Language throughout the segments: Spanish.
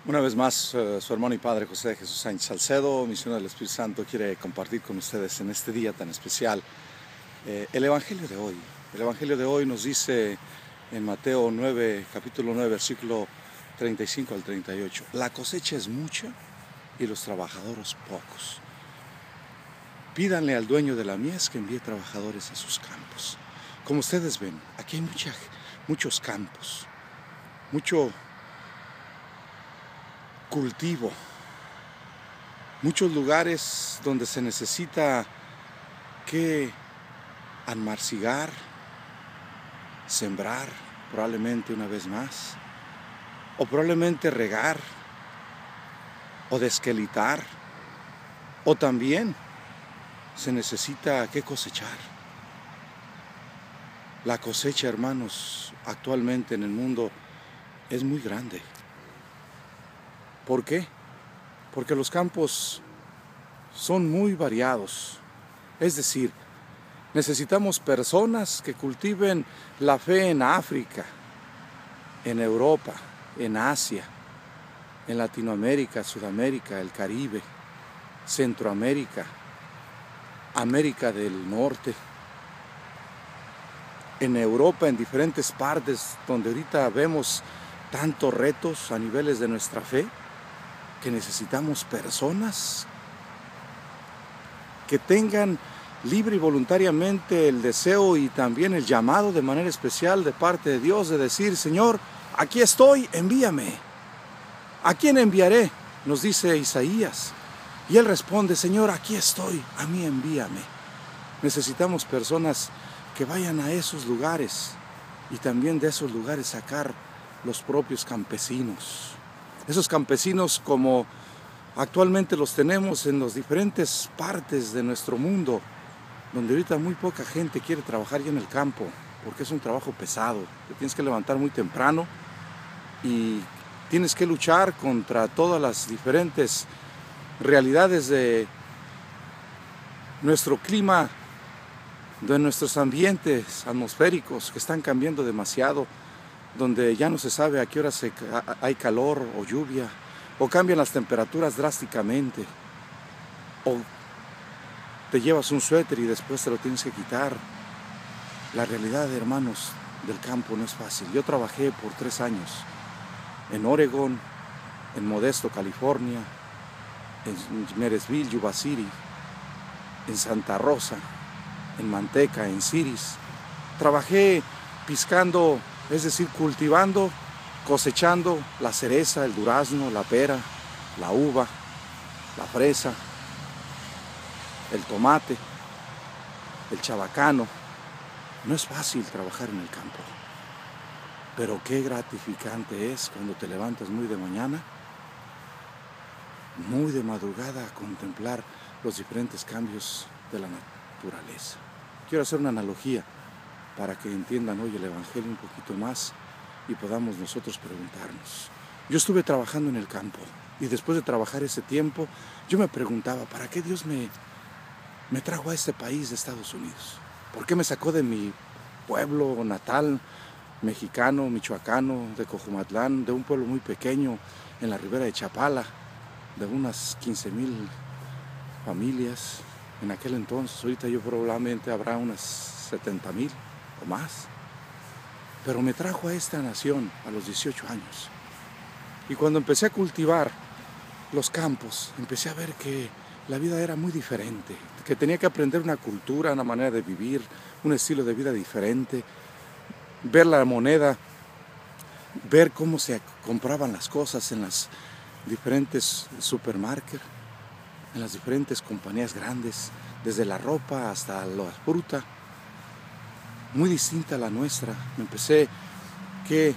Una vez más, su hermano y padre José Jesús Sánchez Salcedo, misionero del Espíritu Santo, quiere compartir con ustedes en este día tan especial el Evangelio de hoy. El Evangelio de hoy nos dice en Mateo 9, capítulo 9, versículo 35 al 38, la cosecha es mucha y los trabajadores pocos. Pídanle al dueño de la mies que envíe trabajadores a sus campos. Como ustedes ven, aquí hay muchos campos, mucho cultivo, muchos lugares donde se necesita que amarcigar, sembrar, probablemente una vez más, o probablemente regar, o desquelitar, o también se necesita que cosechar. La cosecha, hermanos, actualmente en el mundo es muy grande. ¿Por qué? Porque los campos son muy variados. Es decir, necesitamos personas que cultiven la fe en África, en Europa, en Asia, en Latinoamérica, Sudamérica, el Caribe, Centroamérica, América del Norte, en Europa, en diferentes partes donde ahorita vemos tantos retos a niveles de nuestra fe, que necesitamos personas que tengan libre y voluntariamente el deseo y también el llamado de manera especial de parte de Dios de decir, Señor, aquí estoy, envíame. ¿A quién enviaré? Nos dice Isaías. Y Él responde, Señor, aquí estoy, a mí envíame. Necesitamos personas que vayan a esos lugares y también de esos lugares sacar los propios campesinos. Esos campesinos como actualmente los tenemos en las diferentes partes de nuestro mundo, donde ahorita muy poca gente quiere trabajar ya en el campo, porque es un trabajo pesado. Te tienes que levantar muy temprano y tienes que luchar contra todas las diferentes realidades de nuestro clima, de nuestros ambientes atmosféricos que están cambiando demasiado, donde ya no se sabe a qué hora hay calor o lluvia, o cambian las temperaturas drásticamente, o te llevas un suéter y después te lo tienes que quitar. La realidad, hermanos, del campo no es fácil. Yo trabajé por 3 años en Oregon, en Modesto, California, en Marysville, Yuba City, en Santa Rosa, en Manteca, en Ciris. Trabajé piscando, es decir, cultivando, cosechando la cereza, el durazno, la pera, la uva, la fresa, el tomate, el chabacano. No es fácil trabajar en el campo, pero qué gratificante es cuando te levantas muy de mañana, muy de madrugada, a contemplar los diferentes cambios de la naturaleza. Quiero hacer una analogía para que entiendan hoy el Evangelio un poquito más y podamos nosotros preguntarnos. Yo estuve trabajando en el campo y después de trabajar ese tiempo, yo me preguntaba, ¿para qué Dios me trajo a este país de Estados Unidos? ¿Por qué me sacó de mi pueblo natal, mexicano, michoacano, de Cojumatlán, de un pueblo muy pequeño en la ribera de Chapala, de unas 15,000 familias en aquel entonces? Ahorita yo probablemente habrá unas 70,000 o más. Pero me trajo a esta nación a los 18 años. Y cuando empecé a cultivar los campos, empecé a ver que la vida era muy diferente, que tenía que aprender una cultura, una manera de vivir, un estilo de vida diferente, ver la moneda, ver cómo se compraban las cosas en las diferentes supermarkets, en las diferentes compañías grandes, desde la ropa hasta la fruta, muy distinta a la nuestra. Me empecé que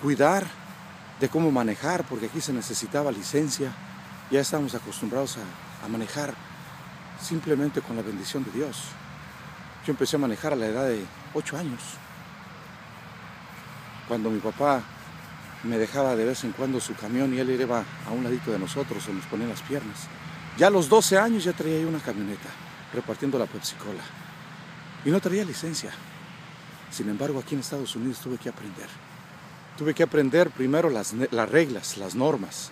cuidar de cómo manejar, porque aquí se necesitaba licencia. Ya estamos acostumbrados a manejar simplemente con la bendición de Dios. Yo empecé a manejar a la edad de 8 años, cuando mi papá me dejaba de vez en cuando su camión y él iba a un ladito de nosotros o nos ponía las piernas. Ya a los 12 años ya traía yo una camioneta repartiendo la Pepsi-Cola y no traía licencia. Sin embargo, aquí en Estados Unidos tuve que aprender. Tuve que aprender primero las reglas, las normas.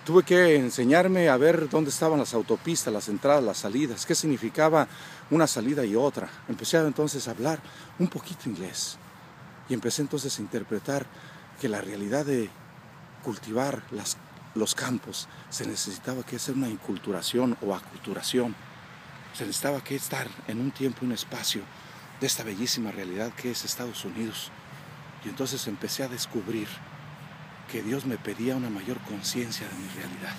Tuve que enseñarme a ver dónde estaban las autopistas, las entradas, las salidas, qué significaba una salida y otra. Empecé entonces a hablar un poquito inglés y empecé entonces a interpretar que la realidad de cultivar los campos se necesitaba que hacer una inculturación o aculturación. Se necesitaba que estar en un tiempo y un espacio de esta bellísima realidad que es Estados Unidos. Y entonces empecé a descubrir que Dios me pedía una mayor conciencia de mi realidad.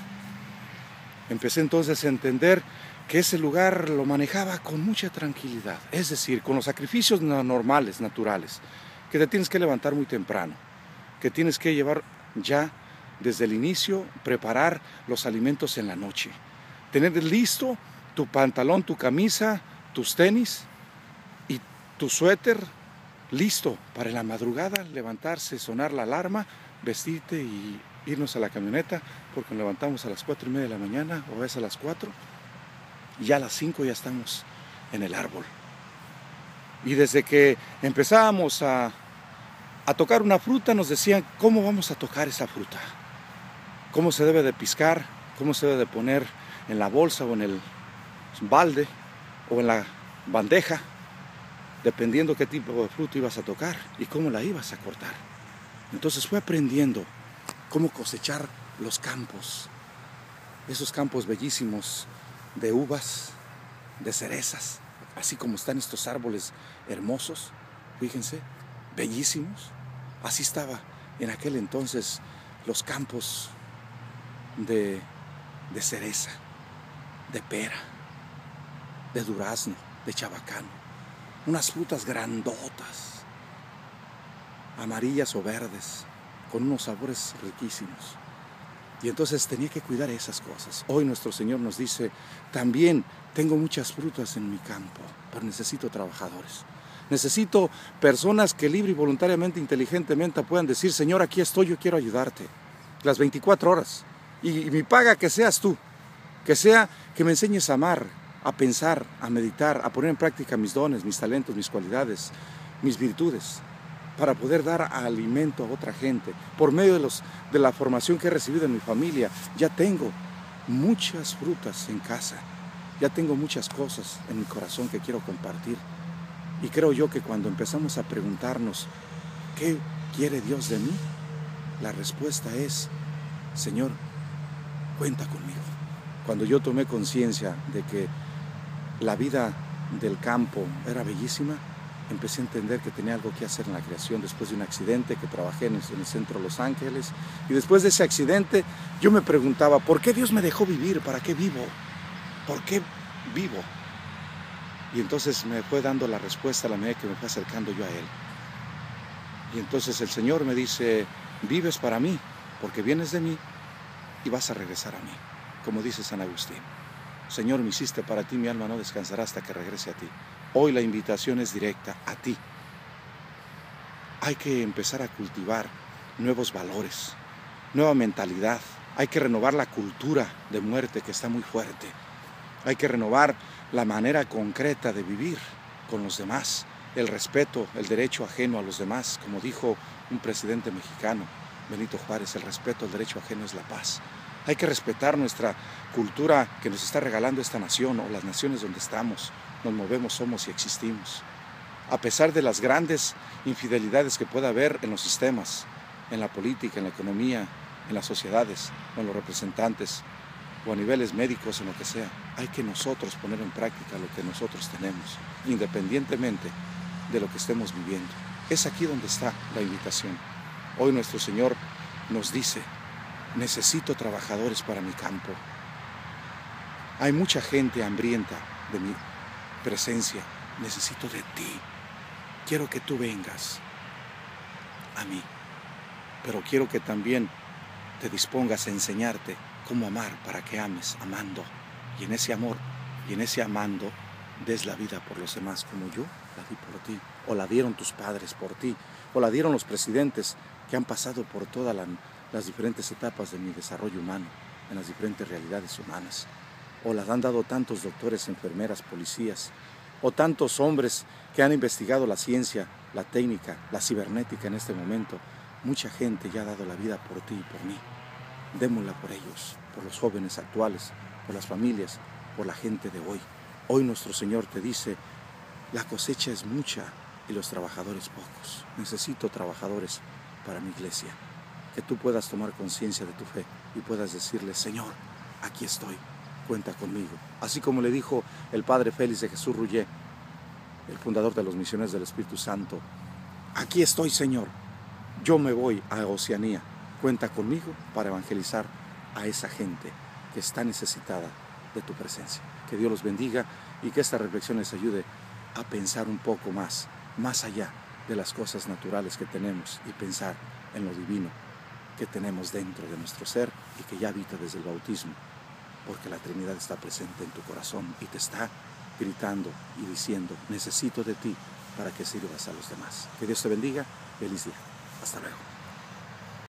Empecé entonces a entender que ese lugar lo manejaba con mucha tranquilidad, es decir, con los sacrificios normales, naturales, que te tienes que levantar muy temprano, que tienes que llevar ya desde el inicio, preparar los alimentos en la noche, tener listo tu pantalón, tu camisa, tus tenis y tu suéter listo para en la madrugada levantarse, sonar la alarma, vestirte y irnos a la camioneta, porque nos levantamos a las 4:30 de la mañana o a veces a las 4 y ya a las 5 ya estamos en el árbol. Y desde que empezábamos a tocar una fruta nos decían cómo vamos a tocar esa fruta, cómo se debe de piscar, cómo se debe de poner en la bolsa o en el balde o en la bandeja, dependiendo qué tipo de fruta ibas a tocar y cómo la ibas a cortar. Entonces fui aprendiendo cómo cosechar los campos, esos campos bellísimos de uvas, de cerezas, así como están estos árboles hermosos, fíjense, bellísimos. Así estaba en aquel entonces los campos de cereza, de pera, de durazno, de chabacano, unas frutas grandotas, amarillas o verdes, con unos sabores riquísimos. Y entonces tenía que cuidar esas cosas. Hoy nuestro Señor nos dice, también tengo muchas frutas en mi campo, pero necesito trabajadores. Necesito personas que libre y voluntariamente, inteligentemente puedan decir, Señor, aquí estoy, yo quiero ayudarte. Las 24 horas. Y mi paga que seas tú. Que sea que me enseñes a amar, a pensar, a meditar, a poner en práctica mis dones, mis talentos, mis cualidades, mis virtudes, para poder dar alimento a otra gente. Por medio de la formación que he recibido en mi familia, ya tengo muchas frutas en casa, ya tengo muchas cosas en mi corazón que quiero compartir. Y creo yo que cuando empezamos a preguntarnos, ¿qué quiere Dios de mí? La respuesta es, Señor, cuenta conmigo. Cuando yo tomé conciencia de que la vida del campo era bellísima, empecé a entender que tenía algo que hacer en la creación después de un accidente que trabajé en el centro de Los Ángeles. Y después de ese accidente yo me preguntaba, ¿por qué Dios me dejó vivir? ¿Para qué vivo? ¿Por qué vivo? Y entonces me fue dando la respuesta a la medida que me fue acercando yo a Él. Y entonces el Señor me dice, vives para mí, porque vienes de mí y vas a regresar a mí. Como dice San Agustín, Señor, me hiciste para ti, mi alma no descansará hasta que regrese a ti. Hoy la invitación es directa a ti. Hay que empezar a cultivar nuevos valores, nueva mentalidad. Hay que renovar la cultura de muerte que está muy fuerte. Hay que renovar la manera concreta de vivir con los demás, el respeto, el derecho ajeno a los demás. Como dijo un presidente mexicano, Benito Juárez, el respeto al derecho ajeno es la paz. Hay que respetar nuestra cultura que nos está regalando esta nación o las naciones donde estamos, nos movemos, somos y existimos. A pesar de las grandes infidelidades que pueda haber en los sistemas, en la política, en la economía, en las sociedades, en los representantes o a niveles médicos, en lo que sea, hay que nosotros poner en práctica lo que nosotros tenemos, independientemente de lo que estemos viviendo. Es aquí donde está la invitación. Hoy nuestro Señor nos dice, necesito trabajadores para mi campo. Hay mucha gente hambrienta de mi presencia. Necesito de ti. Quiero que tú vengas a mí, pero quiero que también te dispongas a enseñarte cómo amar para que ames amando. Y en ese amor y en ese amando des la vida por los demás como yo la di por ti, o la dieron tus padres por ti, o la dieron los presidentes que han pasado por todas las diferentes etapas de mi desarrollo humano, en las diferentes realidades humanas, o las han dado tantos doctores, enfermeras, policías, o tantos hombres que han investigado la ciencia, la técnica, la cibernética en este momento, Mucha gente ya ha dado la vida por ti y por mí. Démosla por ellos, por los jóvenes actuales, por las familias, por la gente de hoy. Hoy nuestro Señor te dice, la cosecha es mucha y los trabajadores pocos. Necesito trabajadores para mi iglesia. Que tú puedas tomar conciencia de tu fe y puedas decirle, Señor, aquí estoy, cuenta conmigo. Así como le dijo el Padre Félix de Jesús Rullé, el fundador de los Misioneros del Espíritu Santo, aquí estoy, Señor, yo me voy a Oceanía, cuenta conmigo para evangelizar a esa gente que está necesitada de tu presencia. Que Dios los bendiga y que esta reflexión les ayude a pensar un poco más allá de las cosas naturales que tenemos y pensar en lo divino que tenemos dentro de nuestro ser y que ya habita desde el bautismo, porque la Trinidad está presente en tu corazón y te está gritando y diciendo, necesito de ti para que sirvas a los demás. Que Dios te bendiga, feliz día, hasta luego.